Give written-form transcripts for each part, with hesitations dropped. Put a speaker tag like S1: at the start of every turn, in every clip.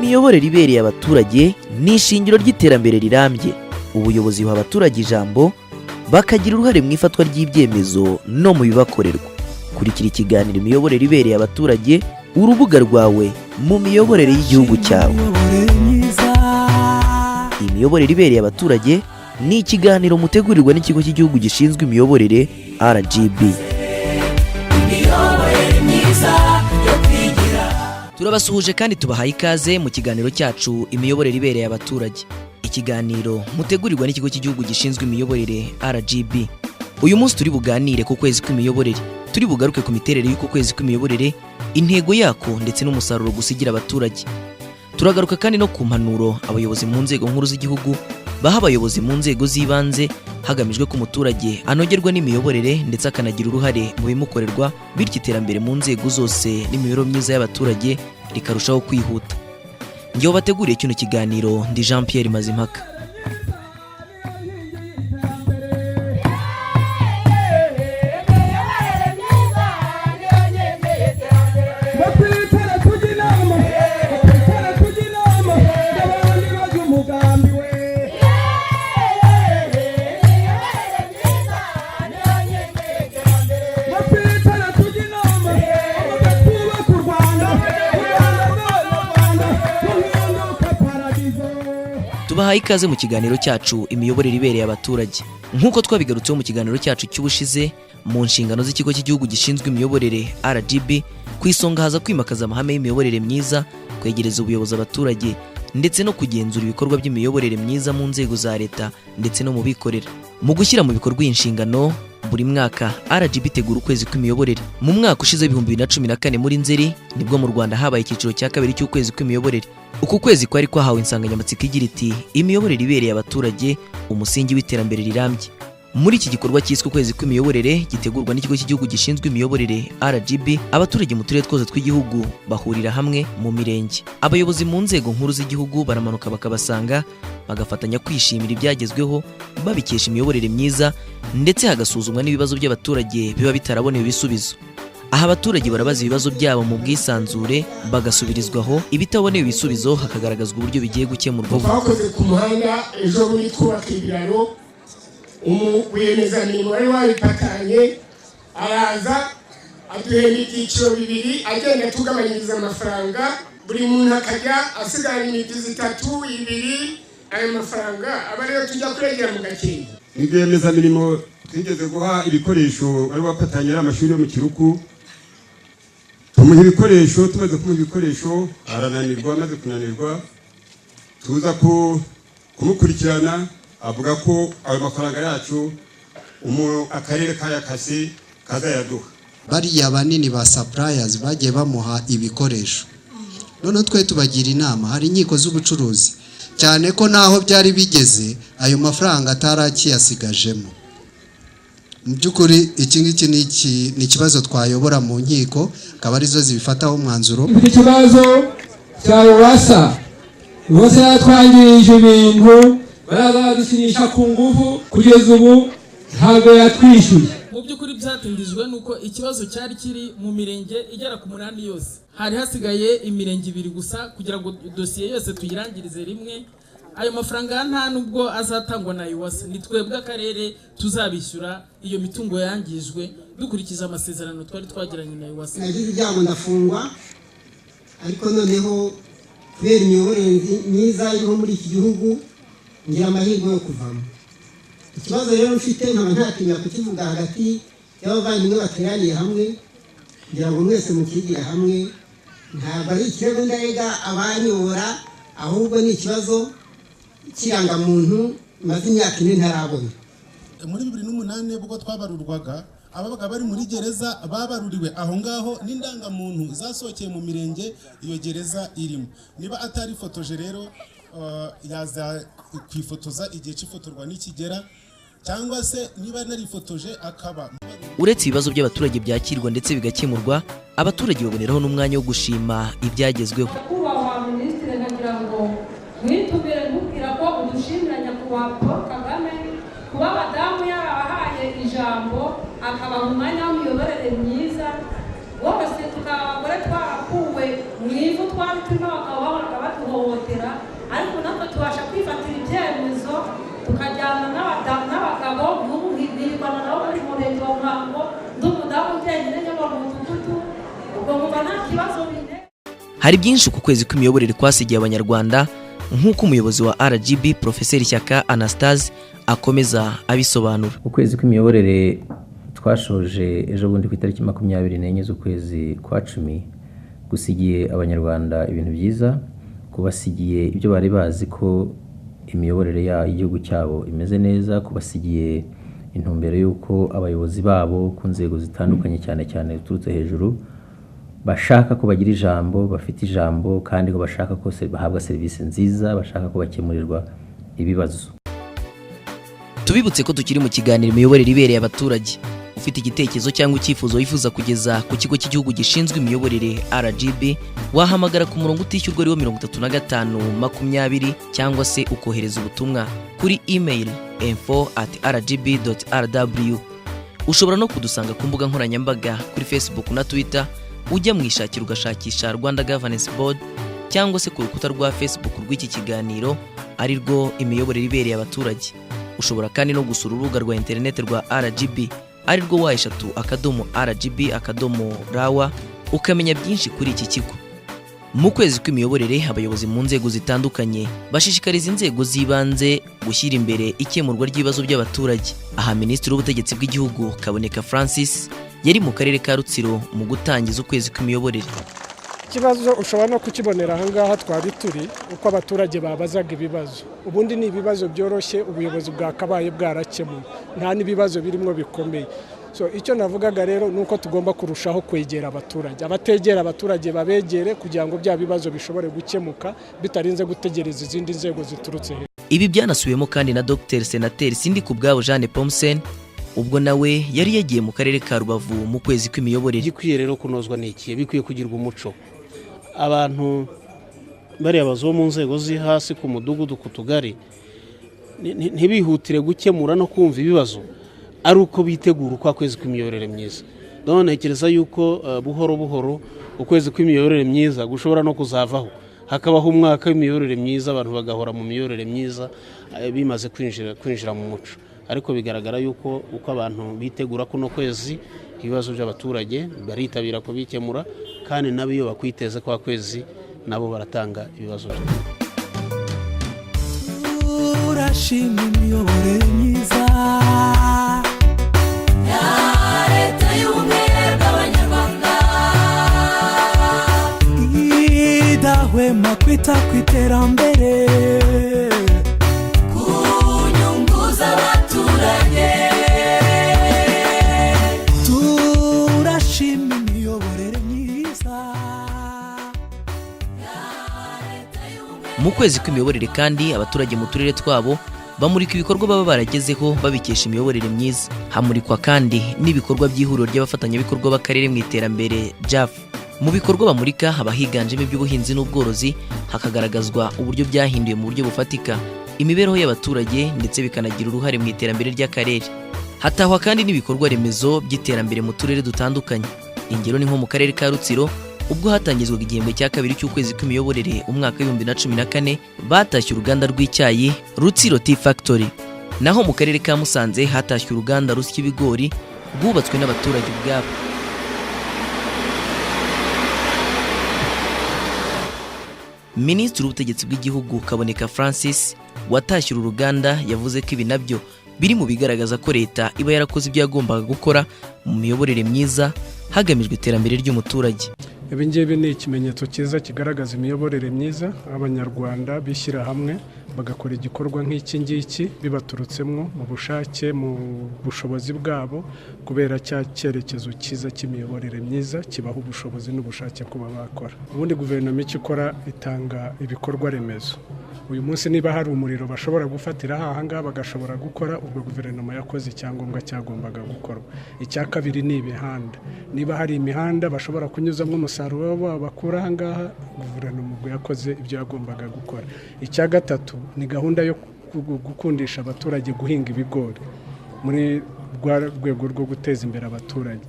S1: imiyoborere ibereye abaturage ni ishingiro ry'iterambere rirambye. Ubuyobozi buha abaturage ijambo bakagira uruhare mu ifatwa ry'ibyemezo no mu bibakorerwa. Kurikira ikiganiro imiyoborere ibereye abaturage, urubuga rwawe mu miyoborere y'igihugu cyawe. Imiyoborere ibereye abaturage ni ikiganiro mutegurirwa n'ikigo cy'igihugu gishinzwe imiyoborere RGB. Turabasuhuje kandi tubahaye ikaze mu kiganiro cyacu imiyoborere ibereye abaturage. Ikiganiro mutegurirwa n'ikigo cy'igihugu gishinzwe imiyoborere RGB. Uyu munsi turi buganire ku kwezi kw'imiyoborere. Turi bugaruke ku miterere y'uko kwezi kw'imiyoborere, intego yako ndetse n'umusaruro gusigira abaturage. Turagaruka kandi no ku mpanuro abayobozi mu nzego nkuru z'igihugu baha abayobozi mu nzego z'ibanze hagamijwe ko umuturage anogerwa n'imiyoborere ndetse akanagira uruhare mu bimukorerwa, bityo iterambere mu nzego zose n'imibereho myiza y'abaturage rikarushaho kwihuta. Njyewe bateguriye kino kiganiro ndi Jean Pierre Mazimpaka. Tubahaye ikaze mu kiganiro cyacu imiyoborere ibereye abaturage. Nk'uko twabigarutseho mu kiganiro cyacu cy'ubushize, mu nshingano z'ikigo cy'igihugu gishinzwe imiyoborere RGB, ku isonga haza kwimakaza amahame y'imiyoborere myiza, kwegereza ubuyobozi abaturage ndetse no kugenzura ibikorwa by'imiyoborere myiza mu nzego za leta ndetse no mu bikorera. Mu gushyira mu bikorwa iyi nshingano, buri mwaka RGB itegura ukwezi kw'imiyoborere. Mu mwaka ushize 2014 muri Nzeri nibwo mu Rwanda habaye icyiciro cya kabiri cy'ukwezi kw'imiyoborere. Uku kwezi kwari kwahawe insanganyamatsiko igira iti imiyoborere ibereye abaturage, umusingi w'iterambere rirambye. Muri iki gikorwa cyiswe ukwezi kw'imiyoborere gitegurwa n'ikigo cy'igihugu gishinzwe imiyoborere RGB, abaturage mu turere twose tw'igihugu bahurira hamwe mu mirenge. Abayobozi mu nzego nkuru z'igihugu baramanuka bakabasanga, bagafatanya kwishimira ibyagezweho babikesha imiyoborere myiza, ndetse hagasuzumwa n'ibibazo by'abaturage biba bitarabonewe ibisubizo. Aha abaturage barabaza ibibazo byabo mu bwisanzure, bagasubirizwaho, ibitaboneye ibisubizo hakagaragazwa uburyo bigiye gukemurwa.
S2: Twakoze ku muhanda ejo bundi twubaka ibiraro, umwiyemezamirimo wari wabipatanye araza aduhera ibyiciro bibiri, agenda tugabanyiriza amafaranga, buri muntu akajya asigara imitizi 3, 2, ayo mafaranga aba rero tujya kuregera mu Gakenke.
S3: Rwiyemezamirimo twigeze guha ibikoresho wari wapatanye n'amashuri yo mu Kiruku, tumuha ibikoresho, tumaze kumuha ibikoresho arananirwa, maze kunanirwa tuza kumukurikirana, avuga ko ayo mafaranga yacu akarere kayakase kazayaduha.
S4: Bariya banini ba suppliers bagiye bamuha ibikoresho, none twe tubagira inama, hari inkiko z'ubucuruzi cyane ko naho byari bigeze ayo mafaranga atarakiyasigajemo. Mu by'ukuri iki ngiki ni ikibazo twayobora mu nkiko, akaba arizo zibifataho umwanzuro.
S5: Ikibazo cya Wasa yatwangirije ibintu, baradushinisha ku ngufu, kugeza ubu ntabwo yatwishyuye.
S6: Mu by'ukuri byatindijwe nuko ikibazo cyari kiri mu mirenge igera ku 8 yose. Hari hasigaye imirenge 2 gusa kugira ngo dosiye yose tuyirangirize rimwe. Ayo mafaranga nta nubwo azatangwa na Iwasa, ni twebwe akarere tuzabishyura iyo mitungo yangijwe dukurikiza amasezerano twari twagiranye na Iwasa.
S7: Nagize ibyago ndafungwa, ariko noneho kubera imiyoborere myiza iriho muri iki gihugu ngira amahirwe yo kuvamo. Ikibazo rero mfite nkaba ntatinya kukivuga hagati y'abavandimwe bateraniye hamwe, kugira ngo mwese mukigire hamwe. Ntabwo ari ikibazo ndarega abanyobora, ahubwo ni ikibazo kirangamuntu maze imyaka 4 ntarabona.
S8: Muri 2008 ubwo twabarurwaga, ababaga bari muri gereza babaruriwe aho ngaho n'indangamuntu zasohokeye mu mirenge iyo gereza irimo. Niba atari fotoje rero yaza kwifotoza igihe cy'ifotorwa n'ikigera, cyangwa se niba narifotoje akaba.
S1: Uretse ibibazo by'abaturage byakirwa ndetse bigakemurwa, abaturage baboneraho n'umwanya wo gushima ibyagezweho.
S9: Kubaha Minisitiri nagira ngo mwitubire mubwira ko udushimira Nyakubahwa Paul Kagame kuba abadamu yarabahaye ijambo, akabaha umwanya w'imiyoborere myiza. Bose tukaba abagore twarakuwe mu ivu twari turimo, bakaba babonaga batuha bakaduhohotera ariko natwe tubasha kwifatira ibyemezo tukajyana n'abagabo n'ubu hirwana nabo muri murenge wa Muhango n'umudamu njyenyine nyobora umudugudu ubwo mumva nta kibazo bine.
S1: Hari byinshi ku kwezi kw'imiyoborere kwasigiye abanyarwanda nk'uko umuyobozi wa RGB Professeur Shyaka Anastase akomeza abisobanura.
S10: Ukwezi kw'imiyoborere twashoje ejo bundi ku itariki 24 z'ukwezi kwa 10 gusigiye abanyarwanda ibintu byiza, kubasigiye ibyo bari bazi ko imiyoborere y'igihugu cyabo imeze neza, kubasigiye intumbero y'uko abayobozi babo ku nzego zitandukanye cyane cyane turutse hejuru bashaka ko bagira ijambo, bafite ijambo kandi ko bashaka ko bahabwa serivisi nziza, bashaka ko bakemurirwa ibibazo.
S1: Tubibutse ko tukiri mu kiganiro imiyoborere ibereye abaturage. Ufite igitekerezo cyangwa icyifuzo wifuza kugeza ku kigo cy'igihugu gishinzwe imiyoborere RGB, wahamagara ku murongo utishyurwa ariwo 3520 cyangwa se ukohereza ubutumwa kuri email info@rgb.rw. Ushobora no kudusanga ku mbuga nkoranyambaga kuri Facebook na Twitter, ujya mu ishakiro ugashakisha Rwanda Governance Board cyangwa se ku rukuta rwa Facebook rw'iki kiganiro ari rwo imiyoborere ibereye abaturage. Ushobora kandi no gusura urubuga rwa internet rwa RGB ari rwo wa3.rgb.rawa ukamenya byinshi kuri iki kigo. Mu kwezi kw'imiyoborere abayobozi mu nzego zitandukanye bashishikariza inzego z'ibanze gushyira imbere ikemurwa ry'ibibazo by'abaturage. Aha Minisitiri w'Ubutegetsi bw'Igihugu Kaboneka Francis yari mu karere ka Rutsiro mu gutangiza ukwezi kw'imiyoborere.
S11: Ikibazo ushobora no kukibonera ahangaha twari turi uko abaturage babazaga ibibazo. Ubundi ni ibibazo byoroshye ubuyobozi bwakabaye bwarakemuye, nta n'ibibazo birimo bikomeye. So icyo navugaga rero nuko tugomba kurushaho kwegera abaturage, abategera abaturage babegere kugira ngo bya bibazo bishobore gukemuka bitarinze gutegereza izindi nzego ziturutse.
S1: Ibi byanasubiyemo kandi na Dr Senateri Sindikubwabo Jeanne Pomsen ubwo nawe yari yagiye mu karere ka Rubavu mu kwezi kw'imiyoborere.
S12: Gikwiye rero kunozwa n'iki, bikwiye kugirwa umuco. Abantu bari abazo mu nzego zi hasi ku mudugudu ku tugari ntibihutire gukemura no kumva ibibazo ari uko bitegura uko kwezi kw'imiyoborere myiza. None ntekereza yuko buhoro buhoro ukwezi kw'imiyoborere myiza gushobora no kuzavaho, hakabaho umwaka w'imiyoborere myiza, abantu bagahora mu miyoborere myiza bimaze kwinjira mu muco. Ariko bigaragara yuko uko abantu bitegura kuno kwezi ibibazo by'abaturage baritabira ko bikemura, kandi nabo iyo bakwiteze kwa kwezi nabo baratanga ibibazo.
S13: Turashima imiyoborere myiza ya leta y'ubumwe bw'abanyarwanda, idahwema kwita ku iterambere ku nyungu z'abaturage. Turashima imiyoborere myiza.
S1: Mu kwezi kw'imiyoborere kandi abaturage mu turere twabo bamurika ibikorwa baba baragezeho babikesha imiyoborere myiza. Hamurikwa kandi n'ibikorwa by'ihuriro ry'abafatanyabikorwa b'akarere mu iterambere JAF. Mu bikorwa bamurika haba higanjemo iby'ubuhinzi n'ubworozi, hakagaragazwa uburyo byahinduye mu buryo bufatika imibereho y'abaturage ndetse bikanagira uruhare mu iterambere ry'akarere. Hatahwa kandi n'ibikorwa remezo by'iterambere mu turere dutandukanye. Ingero ni nko mu karere ka Rutsiro ubwo hatangizwaga igihembwe cya kabiri cy'ukwezi kw'imiyoborere umwaka wa 2014 batashye uruganda rw'icyayi Rutsiro Tea Factory. Naho mu karere ka Musanze hatashye uruganda rusya ibigori rwubatswe n'abaturage ubwabo. Minisitiri w'Ubutegetsi bw'Igihugu Kaboneka Francis watashye uru ruganda yavuze ko ibi nabyo biri mu bigaragaza ko leta iba yarakoze ibyo yagombaga gukora mu miyoborere myiza hagamijwe iterambere ry'umuturage.
S11: Ibi ngibi ni ikimenyetso cyiza kigaragaza imiyoborere myiza, abanyarwanda bishyira hamwe bagakora igikorwa nk'iki ngiki bibaturutsemo mu bushake, mu bushobozi bwabo, kubera cya cyerekezo cyiza cy'imiyoborere myiza kibaho ubushobozi n'ubushake kuba bakora. Ubundi guverinoma icyo ikora itanga ibikorwa remezo. Uyu munsi niba hari umuriro bashobora gufatira aha ngaha bagashobora gukora, ubwo guverinoma yakoze icyangombwa cyagombaga gukorwa. Icya kabiri ni imihanda. Niba hari imihanda bashobora kunyuzamo umusaruro wabo bakura aha ngaha, guverinoma ubwo yakoze ibyo yagombaga gukora. Icya gatatu ni gahunda yo gukundisha abaturage guhinga ibigori muri rwego rwo guteza imbere abaturage.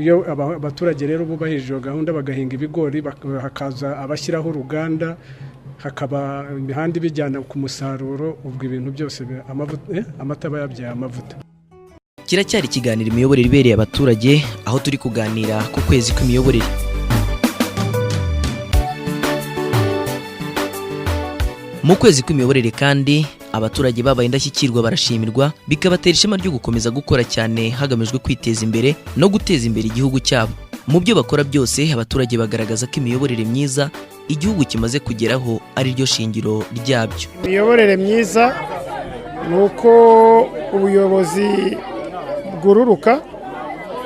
S11: Iyo abaturage rero bubahirije iyo gahunda bagahinga ibigori, hakaza abashyiraho uruganda hakaba imihanda ibijyana ku musaruro, ubwo ibintu byose amata aba yabyaye amavuta.
S1: Kiracyari ikiganiro imiyoborere ibereye abaturage, aho turi kuganira ku kwezi kw'imiyoborere. Mu kwezi kw'imiyoborere kandi abaturage babaye indashyikirwa barashimirwa, bikabatera ishema ryo gukomeza gukora cyane hagamijwe kwiteza imbere no guteza imbere igihugu cyabo. Mu byo bakora byose abaturage bagaragaza ko imiyoborere myiza igihugu kimaze kugeraho ari ryo shingiro ryabyo.
S2: Imiyoborere myiza ni uko ubuyobozi bwururuka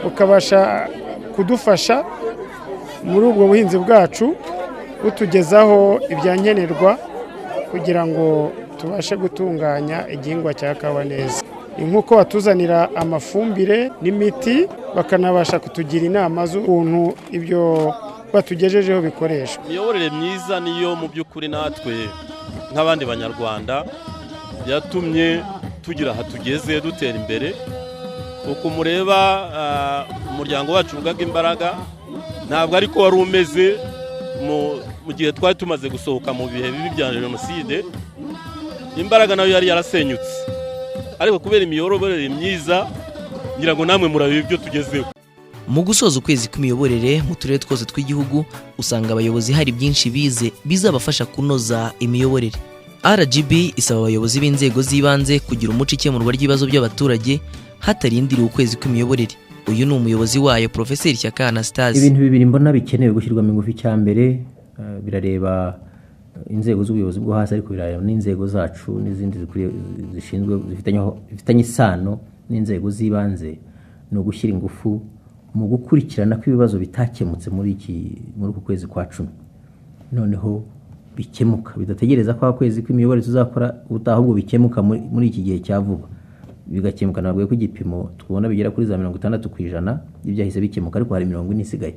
S2: bukabasha kudufasha muri ubwo buhinzi bwacu, butugezaho ibyankenerwa kugira ngo tubashe gutunganya igihingwa cya kawa neza. Nk'uko batuzanira amafumbire n'imiti, bakanabasha kutugira inama z'ukuntu ibyo batugejejeho bikoreshwa.
S14: Imiyoborere myiza niyo mu by'ukuri natwe nk'abandi banyarwanda yatumye tugira aha tugeze dutera imbere. Uko mureba umuryango wacu uvugaga imbaraga ntabwo ariko wari umeze mu gihe twari tumaze gusohoka mu bihe bibi bya jenoside. Imbaraga nayo yari yarasenyutse, ariko kubera imiyoborere myiza ngira ngo namwe murabiye ibyo tugezeho.
S1: Mu gusoza ukwezi kw'imiyoborere mu turere twose tw'igihugu, usanga abayobozi hari byinshi bize bizabafasha kunoza imiyoborere. RGB isaba abayobozi b'inzego z'ibanze kugira umuco ikemurwa ry'ibibazo by'abaturage hatarindiriwe ukwezi kw'imiyoborere. Uyu ni umuyobozi wayo Professeur Shyaka Anastase.
S10: Ibintu bibiri mbona bikenewe gushyirwa mu ngufi. Cya mbere birareba inzego z'ubuyobozi bwo hasi, ariko birareba n'inzego zacu n'izindi zishinzwe zifitanye isano n'inzego z'ibanze, ni ugushyira ingufu mu gukurikirana ko ibibazo bitakemutse muri uku kwezi kwa 10 noneho bikemuka, bidategereza ko kwezi kw'imiyoborere tuzakora ubutaha, ahubwo bikemuka muri iki gihe cya vuba, bigakemuka. Nabwo ko igipimo twabona bigera kuri za 60% ibyahise bikemuka, ariko hari 40 isigaye.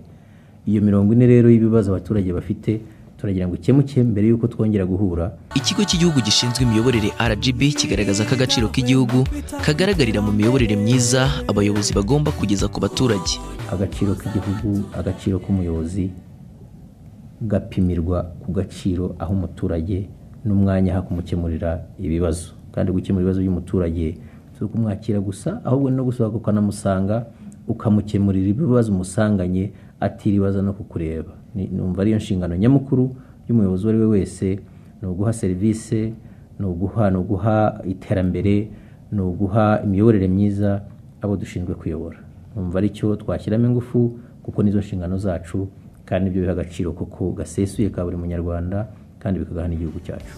S10: Iyo 40 rero y'ibibazo abaturage bafite turagira ngo ikemuke mbere yuko twongera guhura.
S1: Ikigo cy'igihugu gishinzwe imiyoborere RGB kigaragaza ko agaciro k'igihugu kagaragarira mu miyoborere myiza abayobozi bagomba kugeza ku baturage.
S10: Agaciro k'igihugu, agaciro k'umuyobozi gapimirwa ku gaciro aho umuturage n'umwanya hakumukemurira ibibazo, kandi gukemura ibibazo by'umuturage so kumwakira gusa, ahubwo no gusohoka ukanamusanga ukamukemurira ibibazo umusanganye atiribaza no kukureba. Numva ariyo nshingano nyamukuru y'umuyobozi wari we wese, no guha service, no guha iterambere, no guha imiyoborere myiza abo dushinzwe kuyobora. Numva ari cyo twashyiramo ingufu, kuko nizo nshingano zacu, kandi ibyo biha agaciro koko gasesuye ka buri munyarwanda, kandi bikagahana igihugu cyacu.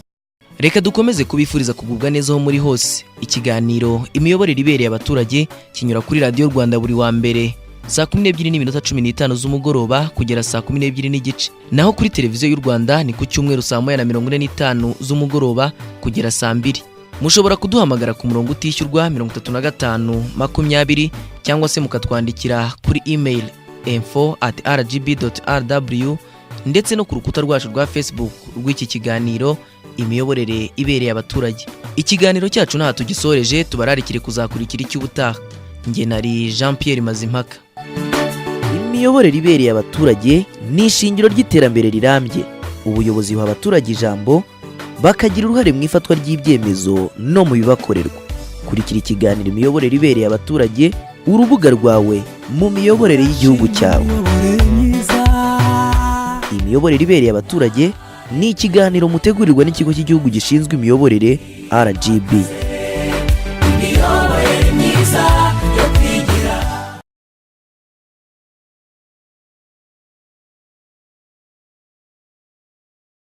S1: Reka dukomeze kubifuriza kugubwa neza aho muri hose. Ikiganiro imiyoborere ibereye abaturage kinyura kuri Radio Rwanda buri wa mbere saa 12:15 z'umugoroba kugera saa 12:15, naho kuri televiziyo y'u Rwanda ni ku cyumweru saa 1:45 z'umugoroba kugera saa 2. Mushobora kuduhamagara ku murongo utishyurwa 35 20 cyangwa se mukatwandikira kuri email info@rgb.rw, ndetse no ku rukuta rwacu rwa Facebook rw'iki kiganiro imiyoborere ibereye abaturage. Ikiganiro cyacu nta tugisoreje, tubararikire kuzakurikira icy'ubutaha. Nge nari Jean Pierre Mazimpaka. Imiyoborere ibereye abaturage ni ishingiro ry'iterambere rirambye. Ubuyobozi buha abaturage ijambo, bakagira uruhare mu ifatwa ry'ibyemezo no mu bibakorerwa. Kurikira ikiganiro imiyoborere ibereye abaturage, urubuga rwawe mu miyoborere y'igihugu cyawe. Imiyoborere ibereye abaturage ni ikiganiro mutegurirwa n'ikigo cy'igihugu gishinzwe imiyoborere RGB.